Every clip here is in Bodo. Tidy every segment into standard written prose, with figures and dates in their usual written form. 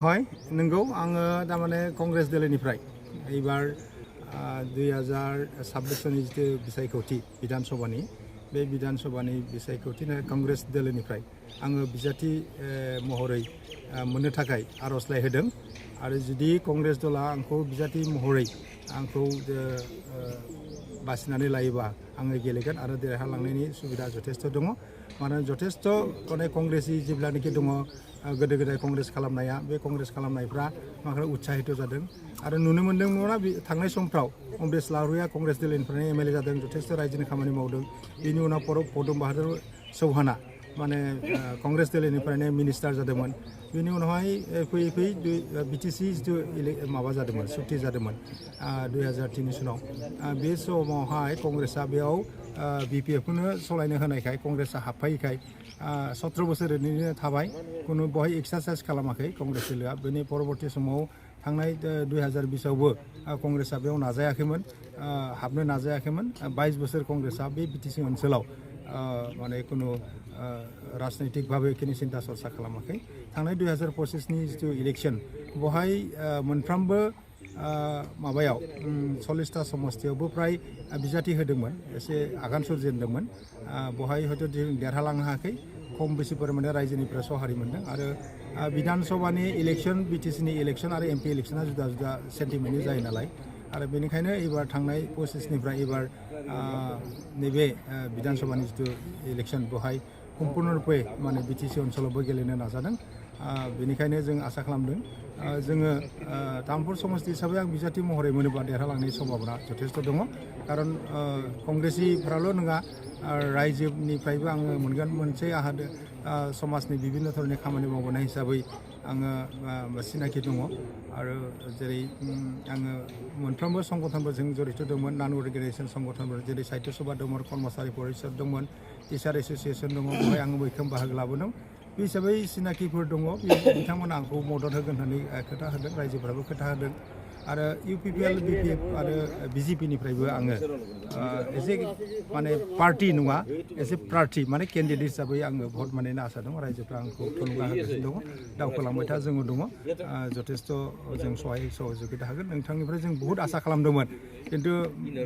হয় नंगौ आङो थारमाने कंग्रेस दलनिफ्राय एबार 2026 सननि जितु बिसायख'थि बिधानसभानि बे बिधानसभानि बिसायख'थिनि कंग्रेस दलनिफ्राय आङो बिजाथि महरै मोननो थाखाय आर'जलाइ होदों आरो जुदि कंग्रेस दला आंखौ बिजाथि महरै आंखौ बासिनानै लायोबा आङो गेलेगोन आरो देरहालांनायनि सुबिदा जथेस्थ' दङ मानोना जथेस्थ' माने कंग्रेसि जेब्लानोखि दङ गोदो गोदाय कंग्रेस खालामनाया बे कंग्रेस खालामनायफ्रा माखासे उत्साहित जादों आरो नुनो मोन्दोंमोन थांनाय समफ्राव अमरेश लावरिया कंग्रेस दलनिफ्रायनो एमएलए जादों जथेस्थ' रायजोनि खामानि मावदों बेनि उनाव पदम बाहादुर चौहाना माने कंग्रेस दलनिफ्रायनो मिनिस्टार जादोंमोन बेनि उनावहाय फैयै फैयै बिटिसि जितु माबा जादोंमोन सुक्ति जादोंमोन 2003 सनाव बे समावहाय कंग्रेसआ बेयाव बिपिएफखौनो सालायनो होनायखाय कंग्रेसआ हाबफायैखाय 17 बोसोर ओरैनो थाबाय कुनु बहाय एक्सारसाइज खालामाखै कंग्रेस दलआ बेनि परबर्ती समाव थांनाय 2020 आवबो कंग्रेसआ बेयाव नाजायाखैमोन हाबनो नाजायाखैमोन 22 बोसोर कंग्रेसआ बे बिटिसि ओनसोलाव माने कुनु राजनैतिक भावे खिनि सिन्था सरसा खालामाखै थांनाय 2025 नि जितु इलेक्शन बहाय मोनफ्रोमबो माबायाव 40टा समस्तियावबो प्राय बिजाथि होदोंमोन एसे आगान सुरजेनदोंमोन बहाय हयथ' देरहालांनो हायाखै खम बेसि परिमाणे रायजोनिफ्राय सहारि मोनदों आरो बिधानसभानि इलेक्शन बिटिसिनि इलेक्शन आरो एमपि इलेक्शना जुदा जुदा सेन्टिमेन्टनि जायो नालाय आरो बेनिखायनो एबार थांनाय 25निफ्राय एबार नैबे बिधानसभानि जितु इलेक्शन बेवहाय सम्पूर्ण रूपे माने बिटिसि ओनसोलावबो गेलेनो नाजादों बेनिखायनो जों आसा खालामदों जोङो तामुलपुर समस्ति हिसाबै आं बिजाथि महरै मोनोबा देरहालांनायनि सम्भाबना जथेस्थ' दङ खारन कंग्रेसिफ्राल' नङा रायजोनिफ्रायबो आङो मोनगोन मोनसे आंहा समाजनि बिभिन्न धरननि खामानि मावबोनाय हिसाबै आङो सिनाखि दङ आरो जेरै आङो मोनफ्रोमबो संगठनफोरजों जड़ित दंमोन नन अर्गेनाइजेसन संगठनफोर जेरै साहित्य सभा दंमोन कर्मचारी परिषद दंमोन टिचार एस'सिएसन दङ बेवहाय आङो मैखोम बाहागो लाबोदों बे हिसाबै सिनाखिफोर दङ बिथांमोना आंखौ मदद होगोन होननानै खोथा होदों रायजोफोराबो खोथा होदों आरो इउपिपिएल बिपिएफ आरो बिजेपिनिफ्रायबो आङो एसे माने पार्टि नङा एसे प्रार्थी माने केन्डिडेट हिसाबै आङो भट मोननायनि आसा दं रायजोफ्रा आंखौ थुलुंगा होगासिनो दङ दावखोलांबाय था जोङो दङ जथेस्थ' जों सहाय सहजुगिता होगोन नोंथांनिफ्राय जों बहुद आसा खालामदोंमोन खिन्थु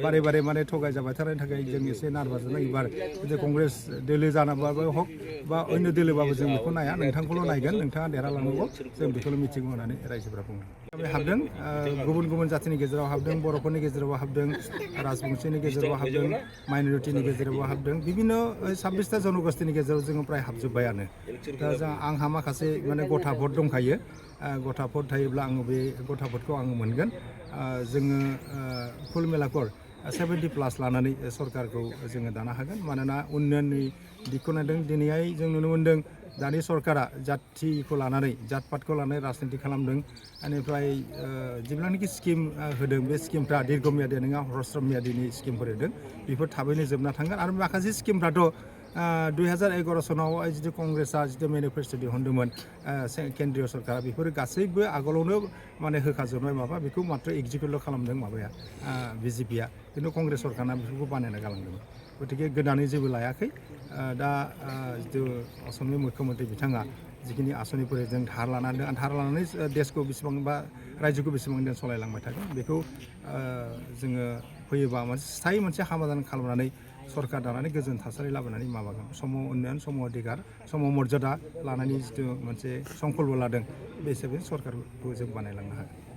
बारे बारे माने थगायजाबाय थानायनि थाखाय जों एसे नार्भास जादों एबार जुदि कंग्रेस दोलो जानाबाबो हक बा अन्य दोलोबाबो जों बेखौ नाया नोंथांखौल' नायगोन नोंथाङा देरहालांनांगौ जों बेखौल' मिथिगौ होननानै रायजोफ्रा बुङो हाबदों गुबुन गुबुन जाथिनि गेजेराव हाबदों बर'फोरनि गेजेराव हाबदों राजबंशीनि गेजेराव हाबदों माइन'रिटिनि गेजेरावबो हाबदों बिभिन्न 26टा जनगोष्ठीनि गेजेराव जोङो प्राय हाबजोब्बायानो दा आंहा माखासे माने गथा भट दंखायो गथा भट थायोब्ला आङो बे गथा भटखौ आङो मोनगोन जोङो फुल मेलाकर 70+ लानानै सरकारखौ जोङो दानो हागोन मानोना उन्नयननि दिगखौ नायदों दिनैहाय जों नुनो मोन्दों दानि सरकारा जाथिखौ लानानै जात पातखौ लानानै राजनिति खालामदों बेनिफ्राय जेब्लानाखि स्किम होदों बे स्किमफ्रा दीर्घमियादि नङा ह्रस्व मियादिनि स्किमफोर होदों बेफोर थाबैनो जोबना थांगोन आरो माखासे स्किमफ्राथ' 2011 सनाव जितु कंग्रेसआ जितु मेनिफेस्ट' दिहुनदोंमोन केन्द्रीय सरकारा बेफोरो गासैबो आगोलावनो माने होखाजोबनाय माबा बेखौ मात्र एक्जिकिउटल' खालामदों माबाया बिजेपिया खिन्थु कंग्रेस सरकारा बेफोरखौ बानायना गालांदोंमोन गतिके गोदानै जेबो लायाखै दा जितु असमनि मुख्यमन्त्रि बिथाङा जिखिनि आसनिफोर जों धार लानानै देशखौ बेसेबां बा रायजोखौ बेसेबां दिन सालायलांबाय थागोन बेखौ जोङो फैयोबा मोनसे स्थायी मोनसे समाधान खालामनानै सरकार दानानै गोजोन थासारि लाबोनानै माबागोन समाव उन्नयन समाव अधिकार समाव मर्यादा लानायनि जितु मोनसे संकल्प लादों बे हिसाबै सरकारखौ जों बानायलांनो हागोन